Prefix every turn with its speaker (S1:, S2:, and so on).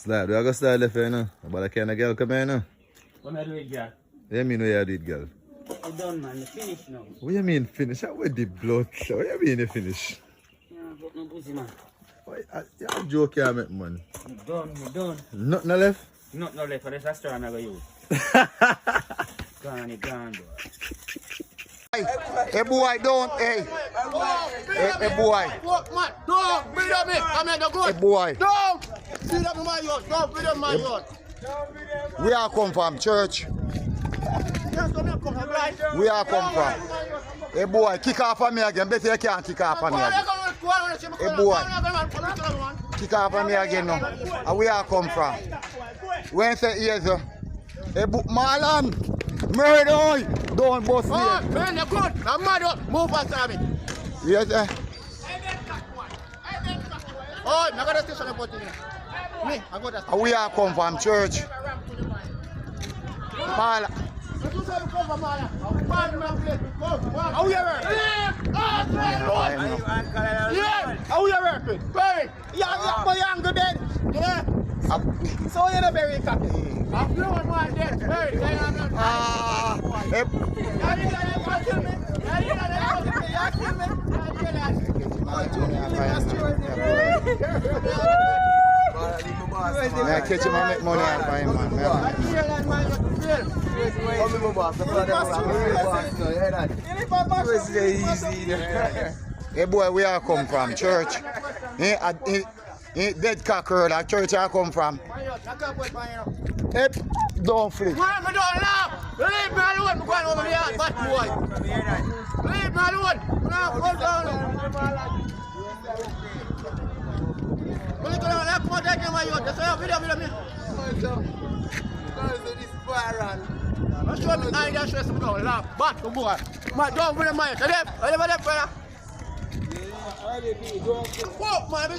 S1: Slap, do I go start left here now? But I can't girl come here now.
S2: What am I doing, girl?
S1: What you mean what you do it, girl?
S2: I'm done, man. You finish now.
S1: What you mean finish? How with the blood? What you mean you finish?
S2: Yeah, got no pussy, man.
S1: You joke you make, man.
S2: I'm done.
S1: Nothing left?
S2: Not no left, but that's a straw I'm going to use. Gone, boy.
S3: Hey boy, don't, hey. Hey boy.
S4: Don't beat up me. I'm in the good.
S3: Hey boy.
S4: Don't beat up my yacht. Don't beat up my yacht.
S3: We are come from church. We are come from. Hey boy, kick off on me again. Better you can't kick off on me again. Hey boy. Kick off on me again now. And we are come from. When say yes, hey Marlon. Murder! Don't bust me.
S4: Oh, man, you're good. I'm mad up. Move faster, me.
S3: Yes, sir.
S4: Oh, I'm going to station about it. Me, I got that.
S3: And we are come from church. Marlon.
S4: How you working? Yeah, how you working? Hey, yeah, my younger dead. Yeah. So you're not very cocky. I'm blowing my dead. Hey,
S3: Hey. I catch him and make money and find man. Hey boy, we are come from church. Dead cocker, that church I come from. Hey, don't flip.
S4: Leave me alone. I'm going over here, bad boy. Leave me alone. Hold down. When you go down, I'm going to take my yacht. That's why I'm video me. I'm sure I don't stress me down. Laugh. Bad boy. Don't bring my yacht. Tell them, fella. Whoa, man.